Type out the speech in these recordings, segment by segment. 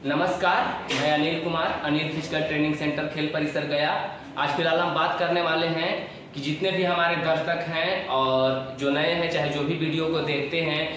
नमस्कार, मैं Anil Kumar, Anil physical training centre खेल परिसर गया। आज फिलहाल हम बात करने वाले हैं कि जितने भी हमारे दर्शक हैं और जो नए हैं, चाहे जो भी वीडियो को देखते हैं,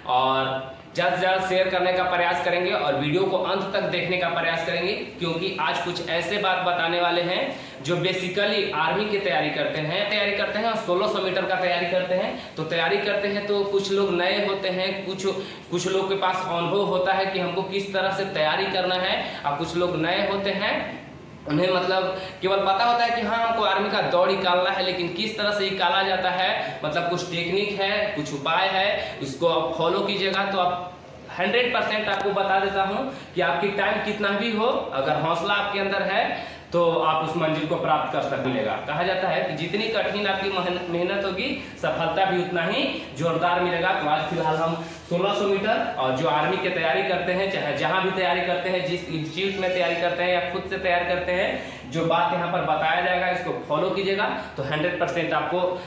और ज़्यादा से ज़्यादा शेयर करने का प्रयास करेंगे और वीडियो को अंत तक देखने का प्रयास करेंगे, क्योंकि आज कुछ ऐसे बात बताने वाले हैं जो बेसिकली आर्मी की तैयारी करते हैं और 1600 मीटर का तैयारी करते हैं। तो तैयारी करते हैं तो कुछ लोग नए होते हैं, कुछ लोग के पास अनुभव होता है कि हमको किस तरह से तैयारी करना है, और कुछ लोग नए होते हैं, उन्हें मतलब केवल पता होता है कि हाँ हमको आर्मी का दौड़ निकालना है, लेकिन किस तरह से निकाला जाता है, मतलब कुछ टेक्निक है, कुछ उपाय है, इसको आप फॉलो कीजिएगा तो आप 100% आपको बता देता हूँ कि आपकी टाइम कितना भी हो, अगर हौसला आपके अंदर है तो आप उस मंजिल को प्राप्त कर सकेगा। कहा जाता है कि जितनी कठिन आपकी मेहनत होगी, सफलता भी उतना ही जोरदार मिलेगा। तो आज फिलहाल हम 1600 मीटर और जो आर्मी की तैयारी करते हैं, चाहे जहां भी तैयारी करते हैं, जिस इंस्टीट्यूट में तैयारी करते हैं या खुद से तैयार करते हैं, जो बात यहाँ पर बताया जाएगा इसको फॉलो कीजिएगा तो 100% आपको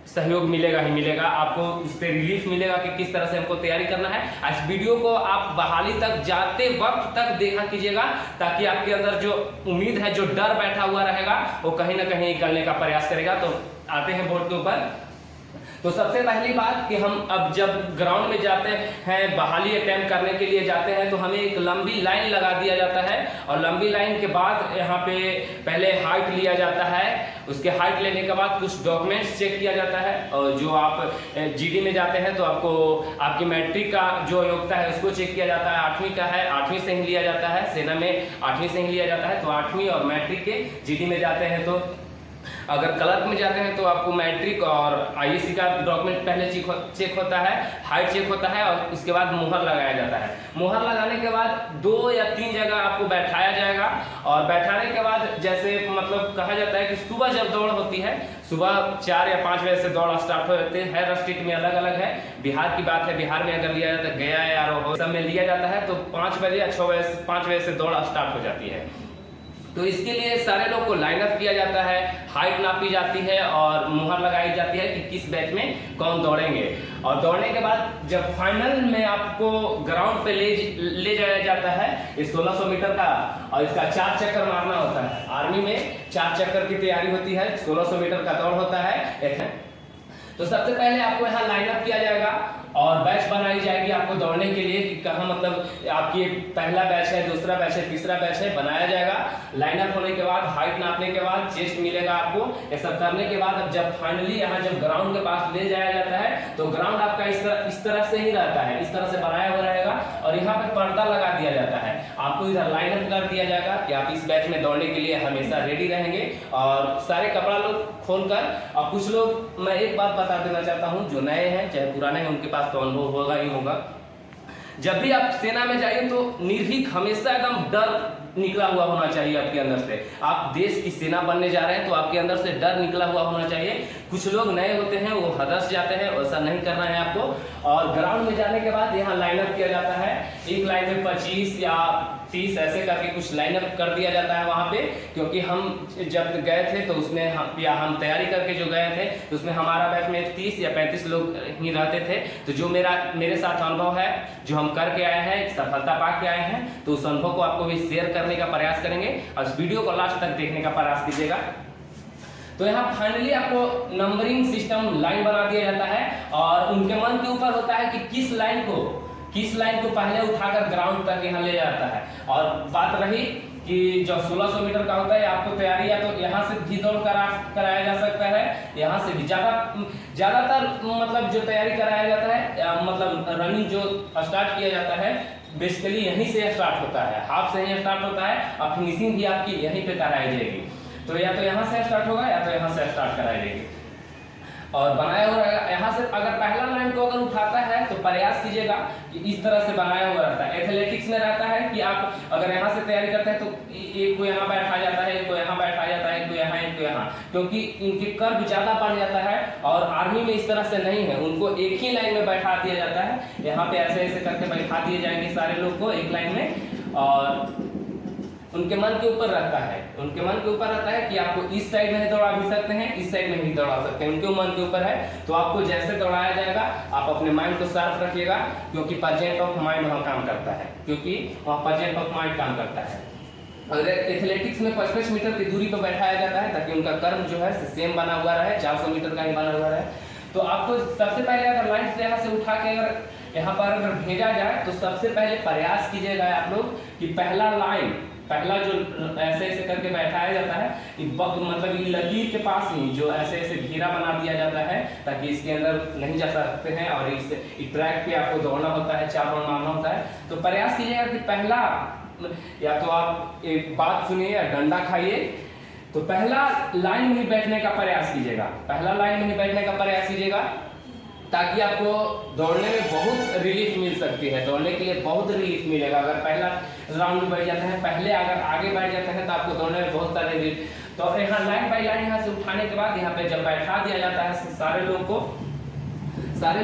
सहयोग मिलेगा ही मिलेगा, आपको उससे रिलीफ मिलेगा कि किस तरह से हमको तैयारी करना है। इस वीडियो को आप बहाली तक जाते वक्त तक देखा कीजिएगा, ताकि आपके अंदर जो उम्मीद है, जो डर बैठा हुआ रहेगा, वो कहीं ना कहीं निकलने का प्रयास करेगा। तो आते हैं बोर्ड के ऊपर। तो सबसे पहली बात कि हम अब जब ग्राउंड में जाते हैं, बहाली अटेम्प्ट करने के लिए जाते हैं, तो हमें एक लंबी लाइन लगा दिया जाता है, और लंबी लाइन के बाद यहाँ पे पहले हाइट लिया जाता है। उसके हाइट लेने के बाद कुछ डॉक्यूमेंट्स चेक किया जाता है, और जो आप जीडी में जाते हैं तो आपको आपकी मैट्रिक का जो योग्यता है उसको चेक किया जाता है। 8वीं का है, 8वीं से ही लिया जाता है, सेना में 8वीं से ही लिया जाता है। तो 8वीं और मैट्रिक के जीडी में जाते हैं, तो अगर क्लर्क में जाते हैं तो आपको मैट्रिक और आईएससी का डॉक्यूमेंट पहले चेक होता है, हाइट चेक होता है, और इसके बाद मुहर लगाया जाता है। मुहर लगाने के बाद 2 या 3 जगह आपको बैठाया जाएगा, और बैठाने के बाद जैसे मतलब कहा जाता है कि सुबह जब दौड़ होती है, सुबह 4 या 5 बजे से दौड़ स्टार्ट हो जाती है। हर स्टेट में अलग अलग है। बिहार की बात है, बिहार में अगर लिया जाता है, गया या रोहतक सब में लिया जाता है, तो 5 बजे या 5 बजे से दौड़ स्टार्ट हो जाती है। तो इसके लिए सारे लोग को लाइन अप किया जाता है, हाइट नापी जाती है और मुहर लगाई जाती है कि किस बैच में कौन दौड़ेंगे। और दौड़ने के बाद जब फाइनल में आपको ग्राउंड पे ले जाया जाता है इस 1600 मीटर का, और इसका 4 चक्कर मारना होता है। आर्मी में 4 चक्कर की तैयारी होती है, 1600 मीटर का दौड़ होता है। तो सबसे पहले आपको यहाँ लाइन अप किया जाएगा और बैच बनाई जाएगी आपको दौड़ने के लिए कि कहाँ मतलब आपकी पहला बैच है, दूसरा बैच है, तीसरा बैच है, बनाया जाएगा। लाइन अप होने के बाद, हाइट नापने के बाद, चेस्ट मिलेगा आपको। ये सब करने के बाद अब जब फाइनली यहाँ जब ग्राउंड के पास ले जाया जाता है, तो ग्राउंड आपका इस तरह से ही रहता है, इस तरह से बनाया हुआ रहेगा, और यहाँ पे पर्दा लगा दिया जाता है। आपको इधर लाइन अप कर दिया जाएगा कि आप इस बैच में दौड़ने के लिए हमेशा रेडी रहेंगे, और सारे कपड़ा लोग खोलकर। और कुछ लोग, मैं एक बात बता देना चाहता हूँ, जो नए हैं चाहे पुराने हैं, उनके पास तो अनुभव होगा ही होगा। जब भी आप सेना में जाइए तो निर्भीक, हमेशा एकदम डर निकला हुआ होना चाहिए आपके अंदर से। आप देश की सेना बनने जा रहे हैं तो आपके अंदर से डर निकला हुआ होना चाहिए। कुछ लोग नए होते हैं, वो हदस जाते हैं, ऐसा नहीं करना है आपको। और ग्राउंड में जाने के बाद यहाँ लाइनअप किया जाता है। एक लाइन में 25 या 30 ऐसे करके कुछ लाइनअप कर दिया जाता है वहाँ पे, क्योंकि हम जब गए थे तो उसमें हम तैयारी करके जो गए थे तो उसमें हमारा बैच में 30 या 35 लोग ही रहते थे। तो जो मेरे साथ अनुभव है, जो हम करके आए हैं, सफलता पा के आए हैं, तो उस अनुभव को आपको भी शेयर करने का प्रयास करेंगे, और इस वीडियो को लास्ट तक देखने का प्रयास कीजिएगा। तो यहाँ फाइनली आपको नंबरिंग सिस्टम लाइन बना दिया जाता है, और उनके मन के ऊपर होता है कि किस लाइन को पहले उठाकर ग्राउंड तक यहाँ ले जाता है। और बात रही कि जो 1600 मीटर का होता है, आपको तैयारी या तो यहाँ से भी दौड़ कराया जा सकता है, यहाँ से भी ज्यादातर मतलब जो तैयारी कराया जाता है, मतलब रनिंग जो स्टार्ट किया जाता है बेसिकली यहीं से स्टार्ट होता है, हाफ से ही स्टार्ट होता है, और फिनिशिंग भी आपकी यहीं पे कराई जाएगी। तो या तो यहाँ से स्टार्ट होगा या तो यहाँ से स्टार्ट कराई जाएगी, और बनाया हुआ रहेगा। यहाँ से अगर पहला लाइन को अगर उठाता है तो प्रयास कीजिएगा कि इस तरह से बनाया हुआ रहता है। एथलेटिक्स में रहता है कि आप अगर यहाँ से तैयारी करते हैं तो एक को यहाँ बैठा जाता है, एक को यहाँ बैठा जाता है, एक को यहाँ, एक को यहाँ, क्योंकि इनके कर्व ज्यादा बढ़ जाता है। और आर्मी में इस तरह से नहीं है, उनको एक ही लाइन में बैठा दिया जाता है। यहाँ पे ऐसे ऐसे करके बैठा दिए जाएंगे सारे लोग को एक लाइन में, और उनके मन के ऊपर रहता है, उनके मन के ऊपर रहता है कि आपको इस साइड में दौड़ा भी सकते हैं, इस साइड में भी दौड़ा सकते हैं, उनके मन के ऊपर है। तो आपको जैसे दौड़ाया जाएगा आप अपने माइंड को शार्प रखिएगा, क्योंकि प्रेजेंट ऑफ माइंड वहाँ काम करता है, क्योंकि वहाँ प्रेजेंट ऑफ माइंड काम करता है। और एथलेटिक्स में 55 मीटर की दूरी पर बैठाया जाता है ताकि उनका कर्म जो है सेम बना हुआ रहे, 400 मीटर का ही बना हुआ रहे। तो आपको सबसे पहले अगर लाइन से यहाँ से उठा के अगर यहाँ पर अगर भेजा जाए तो सबसे पहले प्रयास कीजिएगा आप लोग कि पहला जो ऐसे ऐसे करके बैठाया जाता है, मतलब ये लकीर के पास ही जो ऐसे ऐसे घेरा बना दिया जाता है ताकि इसके अंदर नहीं जा सकते हैं, और इस ट्रैक पे आपको दौड़ना होता है, 4 राउंड मारना होता है। तो प्रयास कीजिएगा कि पहला, या तो आप एक बात सुनिए या डंडा खाइए, तो पहला लाइन में ही बैठने का प्रयास कीजिएगा, पहला लाइन में ही बैठने का प्रयास कीजिएगा ताकि आपको दौड़ने में बहुत रिलीफ मिल सकती है, दौड़ने के लिए बहुत रिलीफ मिलेगा। अगर पहला राउंड में बैठ जाते हैं, पहले अगर आगे बैठ जाते हैं तो आपको दौड़ने में बहुत सारे रिलीफ। तो यहाँ लाइन बाई लाइन यहाँ से उठाने के बाद यहाँ पे जब बैठा दिया जाता है सारे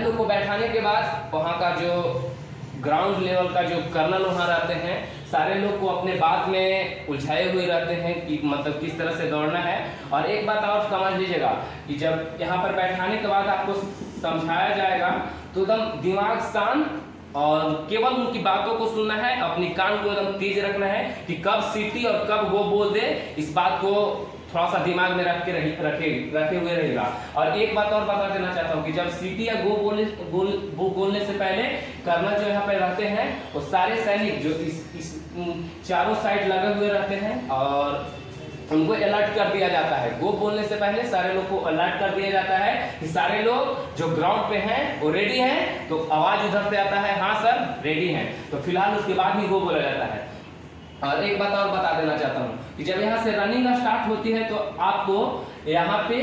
लोग को बैठाने के बाद वहाँ का जो ग्राउंड लेवल का जो कर्नल वहाँ रहते हैं, सारे लोग को अपने बात में उलझाए हुए रहते हैं कि मतलब किस तरह से दौड़ना है। और एक बात और समझ लीजिएगा कि जब यहाँ पर बैठाने के बाद आपको समझाया जाएगा तो एकदम दिमाग शांत और केवल उनकी बातों को सुनना है, अपनी कान को एकदम तेज रखना है कि कब सीटी और कब वो बोल दे, इस बात को थोड़ा सा दिमाग में रखे हुए रहेगा। और एक बात और बता देना चाहता हूँ कि जब सीटी या गो बोलने से पहले कर्नल जो यहाँ पे रहते हैं वो सारे सैनिक जो इस चारों साइड लगे हुए रहते हैं और उनको अलर्ट कर दिया जाता है। गो बोलने से पहले सारे लोग को अलर्ट कर दिया जाता है कि सारे लोग जो ग्राउंड पे हैं वो रेडी हैं। तो आवाज उधर से आता है, हाँ सर रेडी हैं। तो फिलहाल उसके बाद ही गो बोला जाता है। और एक बात और बता देना चाहता हूँ कि जब यहाँ से रनिंग स्टार्ट होती है तो आपको यहाँ पे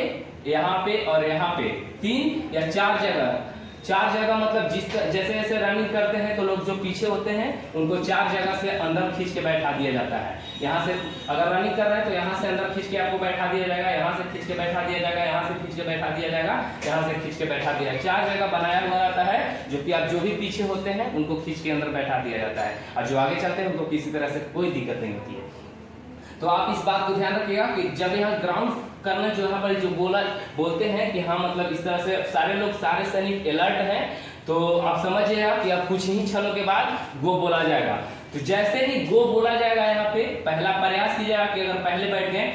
और यहाँ पे 3 या 4 जगह मतलब जैसे जैसे रनिंग करते हैं तो लोग जो पीछे होते हैं उनको 4 जगह से अंदर खींच के बैठा दिया जाता है। यहाँ से अगर रनिंग कर रहे हैं तो यहाँ से अंदर खींच के आपको बैठा दिया जाएगा, यहाँ से खींच के बैठा दिया जाएगा, यहाँ से खींच के बैठा दिया जाएगा, यहाँ से खींच के बैठा दिया। 4 जगह बनाया हुआ रहता है जो कि आप जो भी पीछे होते हैं उनको खींच के अंदर बैठा दिया जाता है, और जो आगे चलते हैं उनको किसी तरह से कोई दिक्कत नहीं होती है। तो आप इस बात को ध्यान रखिएगा कि जब यहाँ ग्राउंड करना जो यहाँ पर जो बोलते हैं कि हाँ मतलब इस तरह से सारे लोग सारे सैनिक अलर्ट हैं, तो आप समझिएगा कि अब कुछ ही क्षणों के बाद गो बोला जाएगा। तो जैसे ही गो बोला जाएगा यहाँ पे पहला प्रयास कीजिएगा कि अगर पहले बैठ गए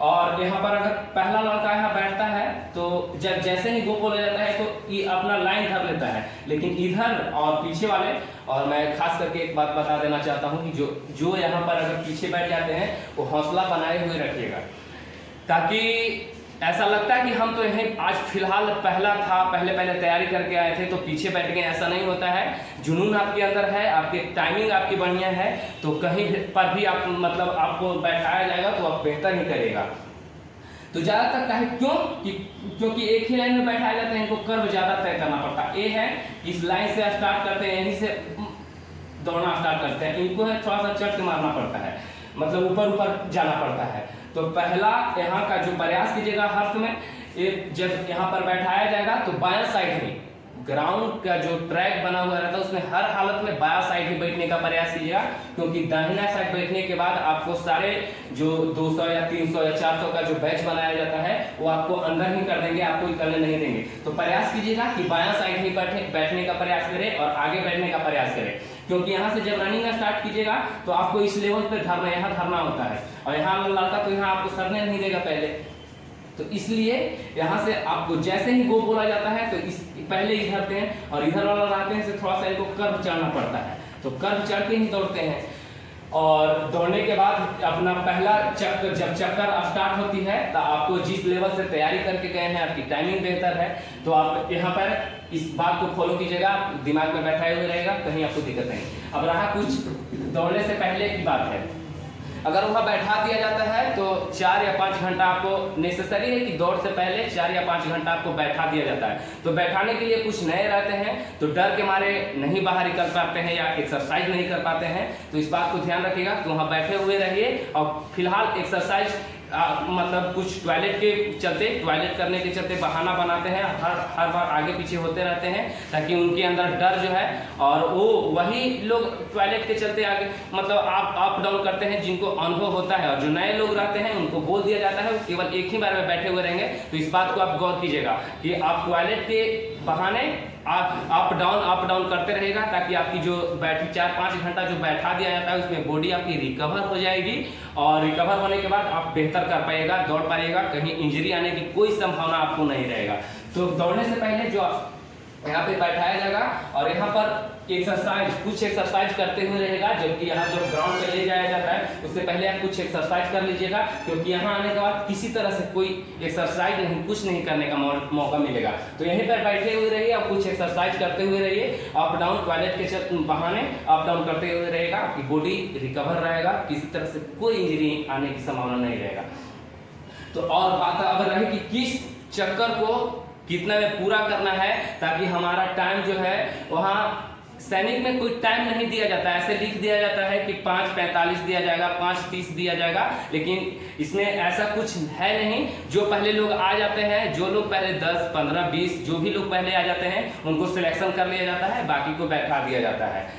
और यहाँ पर अगर पहला लड़का यहाँ बैठता है तो जब जैसे ही गो बोला जाता है तो ये अपना लाइन धर लेता है, लेकिन इधर और पीछे वाले, और मैं खास करके एक बात बता देना चाहता हूँ कि जो यहाँ पर अगर पीछे बैठ जाते हैं वो हौसला बनाए हुए रखिएगा, ताकि ऐसा लगता है कि हम तो यहीं आज फिलहाल पहला था, पहले तैयारी करके आए थे तो पीछे बैठ गए, ऐसा नहीं होता है। जुनून आपके अंदर है, आपकी टाइमिंग आपकी बढ़िया है तो कहीं पर भी आप मतलब आपको बैठाया जाएगा तो आप बेहतर ही करेगा। तो ज़्यादातर कहे क्योंकि एक ही लाइन में बैठाया जाता है, इनको कर्व ज़्यादा तय करना पड़ता है। ये है इस लाइन से स्टार्ट करते हैं, यहीं से दौड़ना स्टार्ट करते हैं, इनको है थोड़ा सा चट मारना पड़ता है, मतलब ऊपर जाना पड़ता है। तो पहला यहाँ का जो प्रयास कीजिएगा हर्ष में, जब यहाँ पर बैठाया जाएगा तो बायां साइड ही ग्राउंड का जो ट्रैक बना हुआ रहता है उसमें हर हालत में बायां साइड ही बैठने का प्रयास कीजिएगा, क्योंकि दाहिना साइड बैठने के बाद आपको सारे जो 200 या 300 या 400 का जो बैच बनाया जाता है वो आपको अंदर ही कर देंगे, आपको करने नहीं देंगे। तो प्रयास कीजिएगा कि बायां साइड ही बैठने का प्रयास करें और आगे बैठने का प्रयास करें, क्योंकि यहाँ से जब रनिंग स्टार्ट कीजिएगा तो आपको इस लेवल पे धरना, यहाँ धरना होता है, और यहाँ लड़का तो यहाँ आपको सरने नहीं देगा पहले। तो इसलिए यहाँ से आपको जैसे ही गो बोला जाता है तो इस पहले ही धरते हैं, और इधर वाला रहते हैं से थोड़ा सा इनको कर्व चढ़ना पड़ता है, तो कर्व चढ़ के ही दौड़ते हैं। और दौड़ने के बाद अपना पहला चक्कर, जब चक्कर स्टार्ट होती है तो आपको जिस लेवल से तैयारी करके गए हैं, आपकी टाइमिंग बेहतर है, तो आप यहाँ पर इस बात को फॉलो कीजिएगा, दिमाग में बैठाए हुए रहेगा, कहीं आपको दिक्कत नहीं। अब रहा कुछ दौड़ने से पहले की बात है, अगर वहाँ बैठा दिया जाता है तो 4 या 5 घंटा आपको नेसेसरी है कि दौड़ से पहले 4 या 5 घंटा आपको बैठा दिया जाता है। तो बैठाने के लिए कुछ नए रहते हैं तो डर के मारे नहीं बाहर निकल पाते हैं या एक्सरसाइज नहीं कर पाते हैं, तो इस बात को ध्यान रखिएगा कि वहाँ बैठे हुए रहिए और फिलहाल एक्सरसाइज मतलब कुछ टॉयलेट के चलते, टॉयलेट करने के चलते बहाना बनाते हैं, हर बार आगे पीछे होते रहते हैं ताकि उनके अंदर डर जो है, और वो वही लोग टॉयलेट के चलते आगे मतलब अप डाउन करते हैं जिनको अनुभव होता है, और जो नए लोग रहते हैं उनको बोल दिया जाता है वो केवल एक ही बार में बैठे हुए रहेंगे। तो इस बात को आप गौर कीजिएगा कि आप टॉयलेट के बहाने आप अप डाउन करते रहेगा ताकि आपकी जो बैटरी 4-5 घंटा जो बैठा दिया जाता है उसमें बॉडी आपकी रिकवर हो जाएगी, और रिकवर होने के बाद आप बेहतर कर पाएगा, दौड़ पाएगा, कहीं इंजरी आने की कोई संभावना आपको नहीं रहेगा। तो दौड़ने से पहले जो यहाँ पे बैठाया जाएगा और यहाँ पर कुछ एक्सरसाइज करते हुए रहेगा, जबकि यहाँ जो ग्राउंड पे ले जाया जाता है उससे पहले आप कुछ एक्सरसाइज कर लीजिएगा, क्योंकि यहाँ आने के बाद किसी तरह से कोई एक्सरसाइज नहीं, कुछ नहीं करने का मौका मिलेगा। तो यहीं पर बैठे हुए रहिए और कुछ एक्सरसाइज करते हुए रहिए, अप डाउन टॉयलेट के बहाने अप डाउन करते हुए रहेगा, आपकी बॉडी रिकवर रहेगा, किसी तरह से कोई इंजरी आने की संभावना नहीं रहेगा। तो और बात अब रही कि किस चक्कर को कितना में पूरा करना है, ताकि हमारा टाइम जो है वहाँ सैनिक में कोई टाइम नहीं दिया जाता है, ऐसे लिख दिया जाता है कि 5:45 दिया जाएगा, 5:30 दिया जाएगा, लेकिन इसमें ऐसा कुछ है नहीं। जो पहले लोग आ जाते हैं, जो लोग पहले 10, 15, 20 जो भी लोग पहले आ जाते हैं उनको सिलेक्शन कर लिया जाता है, बाकी को बैठा दिया जाता है।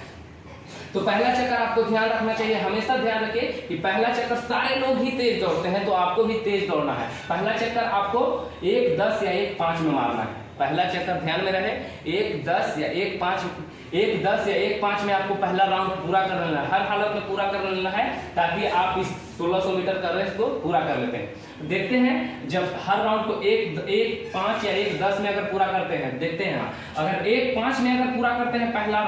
तो पहला चक्कर आपको ध्यान रखना चाहिए, हमेशा ध्यान रखिए कि पहला चक्कर सारे लोग ही तेज दौड़ते हैं, तो आपको भी तेज दौड़ना है। पहला चक्कर आपको 1:10 या 1:05 में मारना है। पहला चक्कर ध्यान में रहे 1:10 या 1:5 में आपको पहला राउंड पूरा कर लेना है, हर हालत में पूरा कर लेना है, ताकि आप इस 1600 मीटर का रेस को पूरा कर लेते हैं। देखते हैं जब हर राउंड को 1:5 या 1:10 में अगर पूरा करते हैं, देखते हैं अगर 1:5 में अगर पूरा करते हैं पहला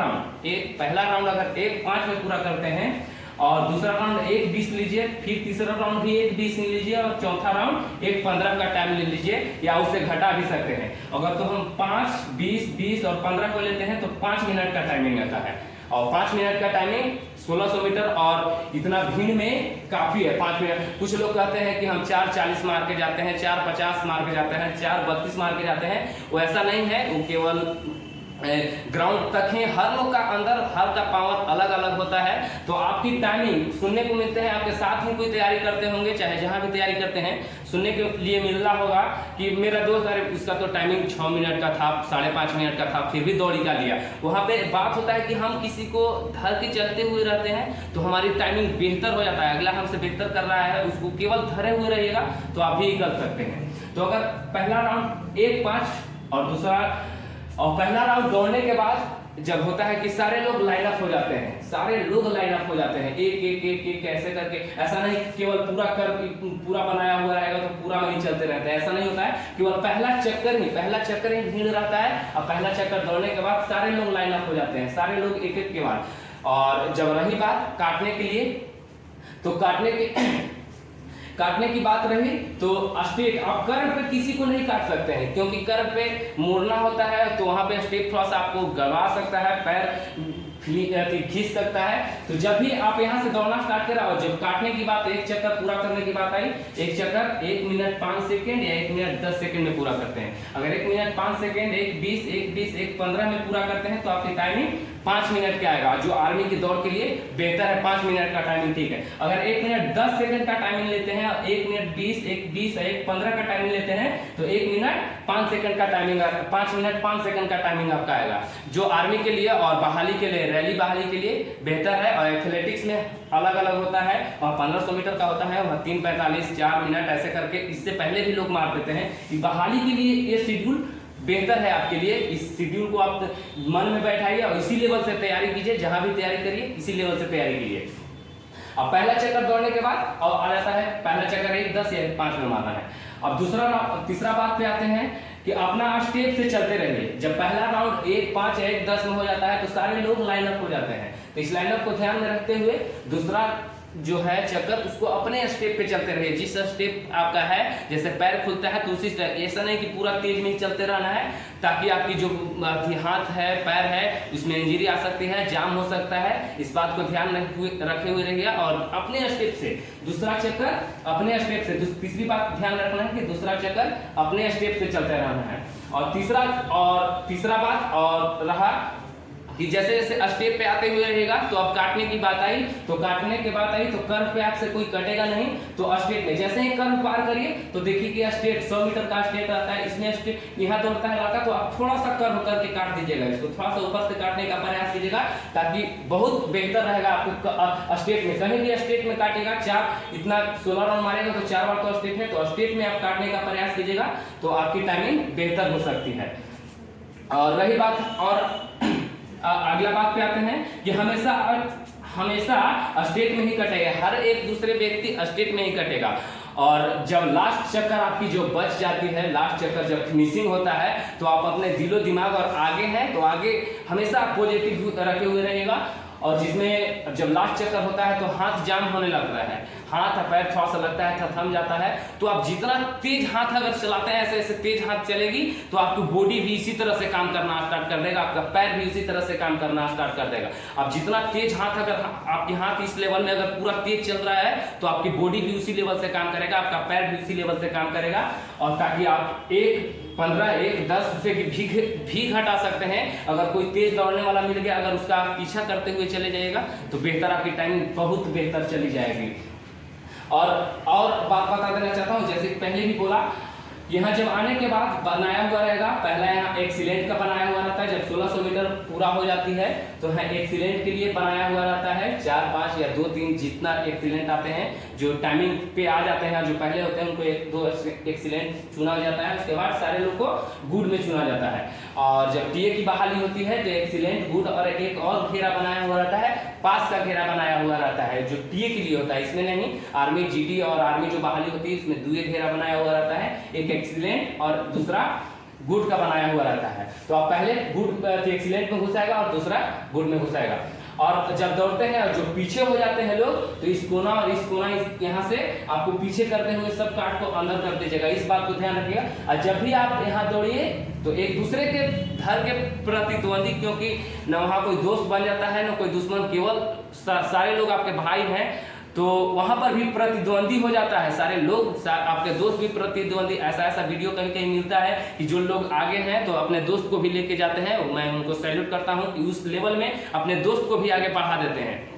राउंड अगर 1:5 में पूरा करते हैं, और दूसरा राउंड 1:20 लीजिए, फिर तीसरा राउंड भी 1:20 लीजिए, और चौथा राउंड 1:15 का टाइम ले लीजिए, या उससे घटा भी सकते हैं। अगर तो हम 5, 20, 20 और 15 को लेते हैं तो 5 मिनट का टाइमिंग आता है, और 5 मिनट का टाइमिंग 1600 मीटर, और इतना भीड़ में काफी है 5 मिनट। कुछ लोग कहते हैं कि हम 4:40 मार के जाते हैं, 4:50 मार के जाते हैं, 4:32 मार के जाते हैं, वो ऐसा नहीं है, वो केवल ग्राउंड तक है। हर लोग का अंदर हर का पावर अलग अलग होता है। तो आपकी टाइमिंग सुनने को मिलते हैं, आपके साथ में कोई तैयारी करते होंगे, चाहे जहां भी तैयारी करते हैं, सुनने के लिए मिल रहा होगा कि मेरा दोस्त अरे उसका तो टाइमिंग 6 मिनट का था, 5.5 मिनट का था, फिर भी दौड़ी का लिया। वहां पे बात होता है कि हम किसी को धर के चलते हुए रहते हैं तो हमारी टाइमिंग बेहतर हो जाता है, अगला हमसे बेहतर कर रहा है उसको केवल धरे हुए रहिएगा तो आप भी कर सकते हैं। तो अगर पहला राउंड 1:5 और पहला राउंड दौड़ने के बाद जब होता है कि सारे लोग लाइन अप हो जाते हैं, एक ऐसे करके, ऐसा नहीं केवल पूरा बनाया हुआ रहेगा तो पूरा वहीं चलते रहते हैं, ऐसा नहीं होता है। केवल पहला चक्कर ही भीड़ रहता है, और पहला चक्कर दौड़ने के बाद सारे लोग लाइन अप हो जाते हैं, सारे लोग एक के बाद। और जब रही बात काटने के लिए, तो काटने की बात रही तो स्टेप आप कर्व पे किसी को नहीं काट सकते हैं, क्योंकि कर्व पे मुड़ना होता है, तो वहां पे स्टेप थोड़ा सा आपको गड़बड़ा सकता है, पैर खींच सकता है। तो जब भी आप यहाँ से दौड़ना स्टार्ट करें, और जब काटने की बात, एक चक्कर पूरा करने की बात आई, एक चक्कर 1 मिनट 5 सेकेंड या 1 मिनट 10 सेकेंड में पूरा करते हैं। अगर 1 मिनट 5 सेकेंड 1:20, 1:20, 1:15 में पूरा करते हैं तो आपकी टाइमिंग 5 मिनट का आएगा, जो आर्मी की दौड़ के लिए बेहतर है। 5 मिनट का टाइमिंग ठीक है। अगर 1 मिनट 10 सेकंड का टाइमिंग लेते हैं, 1 मिनट 20, 1:20, 1:15 का टाइमिंग लेते हैं, तो 1 मिनट 5 सेकंड का टाइमिंग, 5 मिनट 5 सेकंड का टाइमिंग आपका आएगा, जो आर्मी के लिए और बहाली के लिए, रैली बहाली के लिए बेहतर है। और एथलेटिक्स में अलग अलग होता है, और 1500 मीटर का होता है, वह 3:45, 4 मिनट ऐसे करके, इससे पहले भी लोग मार देते हैं। बहाली के लिए ये शेड्यूल बेहतर है आपके लिए। इस शेड्यूल को आप मन में बैठाइए और इसी लेवल से तैयारी कीजिए, जहां भी तैयारी करिए इसी लेवल से तैयारी कीजिए। अब पहला चक्कर दौड़ने के बाद और आ जाता है पहला चक्कर 1:10 या 1:05 में मारना है। अब तीसरा बात पे आते हैं कि अपना स्टेप से चलते रहिए। जब पहला राउंड 1:05 या 1:10 में हो जाता है तो सारे लोग लाइन अप हो जाते हैं, तो इस लाइन अप को ध्यान में रखते हुए दूसरा जो है चक्कर उसको अपने स्टेप पे चलते रहिए। जिस स्टेप आपका है, जैसे पैर खुलता है तो उसी स्टेप, ऐसा नहीं कि पूरा तेज में ही चलते रहना है, ताकि आपकी जो हाथ है, पैर है, उसमें इंजरी आ सकती है, जाम हो सकता है। इस बात को ध्यान रखे हुए रहिए और अपने स्टेप से दूसरा चक्कर अपने स्टेप से, तीसरी बात ध्यान रखना है कि दूसरा चक्कर अपने स्टेप से चलते रहना है। और तीसरा बात और रहा कि जैसे जैसे स्टेप पे आते हुए रहेगा तो अब काटने की बात आई, तो काटने की बात आई तो कर्व पे आपसे कोई कटेगा नहीं। तो स्टेट में जैसे ही कर्व पार करिए तो देखिए कि स्टेट 100 मीटर का स्टेट रहता है, इसमें स्टेट यहाँ दौड़ता है लड़का, तो आप थोड़ा सा कर्व करके काट दीजिएगा, इसको थोड़ा सा ऊपर से काटने का प्रयास कीजिएगा ताकि बहुत बेहतर रहेगा आपको स्टेट में। कहीं भी स्टेट में काटेगा, 4 इतना 16 राउंड मारेगा तो 4 बार तो स्टेट है, तो स्टेट में आप काटने का प्रयास कीजिएगा तो आपकी टाइमिंग बेहतर हो सकती है। और रही बात, और अगला बात पे आते हैं कि हमेशा स्टेट में ही कटेगा, हर एक दूसरे व्यक्ति स्टेट में ही कटेगा। और जब लास्ट चक्कर आपकी जो बच जाती है, लास्ट चक्कर जब फिनिशिंग होता है तो आप अपने दिलो दिमाग और आगे हैं तो आगे हमेशा पॉजिटिव रखे हुए रहेगा। और जिसमें जब लास्ट चक्कर होता है तो हाथ जाम होने लगता है, हाथ पैर थोड़ा सा लगता है थम जाता है, तो आप जितना तेज हाथ अगर चलाते हैं, ऐसे ऐसे तेज हाथ चलेगी तो आपकी बॉडी भी इसी तरह से काम करना स्टार्ट कर देगा, आपका पैर भी इसी तरह से काम करना स्टार्ट कर देगा। अब जितना तेज हाथ, अगर आपके हाथ इस लेवल में अगर पूरा तेज चल रहा है तो आपकी बॉडी भी उसी लेवल से काम करेगा, आपका पैर भी उसी लेवल से काम करेगा। और ताकि आप 1, 10 से भी घटा सकते हैं। अगर कोई तेज दौड़ने वाला मिल गया, अगर उसका आप पीछा करते हुए चले जाइएगा तो बेहतर, आपकी टाइमिंग बहुत बेहतर चली जाएगी। और बात बता देना चाहता हूँ, जैसे पहले भी बोला, यहाँ जब आने के बाद बनाया हुआ रहेगा, पहला यहाँ एक्सीलेंट का बनाया हुआ रहता है। जब 1600 मीटर पूरा हो जाती है तो यहाँ एक्सीलेंट के लिए बनाया हुआ रहता है, 4, 5 या 2, 3 जितना एक्सीलेंट आते हैं जो टाइमिंग पे आ जाते हैं, जो पहले होते हैं उनको 1-2 एक्सीलेंट चुना जाता है। उसके बाद सारे लोग को गुड में चुना जाता है। और जब टीए की बहाली होती है तो एक्सीलेंट, गुड और एक और घेरा बनाया हुआ रहता है, पास का घेरा बनाया हुआ रहता है जो टीए के लिए होता है। इसमें नहीं, आर्मी जीडी और आर्मी जो बहाली होती है इसमें 2 घेरा बनाया हुआ रहता है, एक एक्सीलेंट और दूसरा गुड का बनाया हुआ रहता है। तो आप पहले गुड एक्सीलेंट में घुसाएगा और दूसरा गुड में घुसाएगा। और जब दौड़ते हैं और जो पीछे हो जाते हैं लोग तो इस कोना और इस कोना यहाँ से आपको पीछे करते हुए सब काट को अंदर कर दीजिएगा, इस बात को ध्यान रखिएगा। और जब भी आप यहाँ दौड़िए तो एक दूसरे के धर के प्रतिद्वंदी, क्योंकि न वहाँ कोई दोस्त बन जाता है न कोई दुश्मन, केवल सारे लोग आपके भाई हैं, तो वहां पर भी प्रतिद्वंदी हो जाता है, सारे लोग आपके दोस्त भी प्रतिद्वंदी। ऐसा वीडियो कहीं कहीं मिलता है कि जो लोग आगे हैं तो अपने दोस्त को भी लेके जाते हैं, मैं उनको सैल्यूट करता हूं कि उस लेवल में अपने दोस्त को भी आगे बढ़ा देते हैं।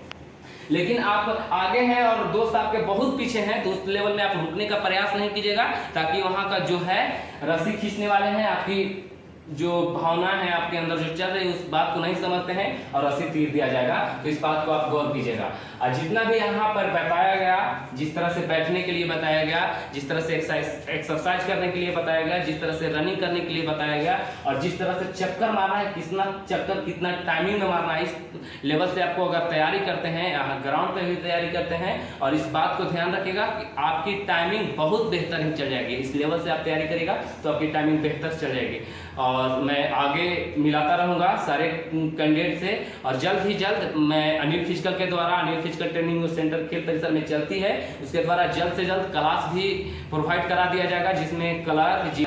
लेकिन आप आगे हैं और दोस्त आपके बहुत पीछे हैं तो उस लेवल में आप रुकने का प्रयास नहीं कीजिएगा, ताकि वहां का जो है रस्सी खींचने वाले हैं, आपकी जो भावना है आपके अंदर जो चल रही है उस बात को नहीं समझते हैं और रस्सी तीर दिया जाएगा। तो इस बात को आप गौर कीजिएगा। और जितना भी यहाँ पर बताया गया, जिस तरह से बैठने के लिए बताया गया, जिस तरह से एक्सरसाइज करने के लिए बताया गया, जिस तरह से रनिंग करने के लिए बताया गया, और जिस तरह से चक्कर मारना है, कितना चक्कर कितना टाइमिंग में मारना है, इस लेवल से आपको अगर तैयारी करते हैं, ग्राउंड पे भी तैयारी करते हैं, और इस बात को ध्यान रखिएगा कि आपकी टाइमिंग बहुत बेहतरीन चल जाएगी। इस लेवल से आप तैयारी करेगा तो आपकी टाइमिंग बेहतर चल जाएगी। और मैं आगे मिलाता रहूंगा सारे कैंडिडेट से, और जल्द ही जल्द मैं अनिल फिजिकल के द्वारा, अनिल फिजिकल ट्रेनिंग सेंटर खेल परिसर में चलती है, उसके द्वारा जल्द से जल्द क्लास भी प्रोवाइड करा दिया जाएगा, जिसमें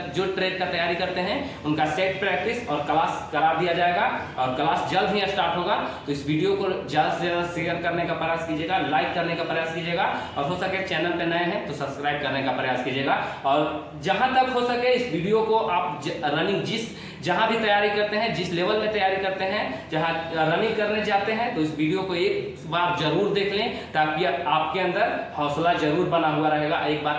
जो ट्रेड का तैयारी करते हैं उनका सेट प्रैक्टिस और क्लास करा दिया जाएगा। और क्लास जल्द ही स्टार्ट होगा, तो इस वीडियो को ज्यादा से ज्यादा शेयर करने का प्रयास कीजिएगा, लाइक करने का प्रयास कीजिएगा, और हो सके चैनल पे नए हैं तो सब्सक्राइब करने का प्रयास कीजिएगा। और जहां तक हो सके इस वीडियो को आप रनिंग जहां भी तैयारी करते हैं, जिस लेवल में तैयारी करते हैं, जहां रनिंग करने जाते हैं, तो इस वीडियो को एक बार जरूर देख लें, ताकि आपके अंदर हौसला जरूर बना हुआ रहेगा। एक बार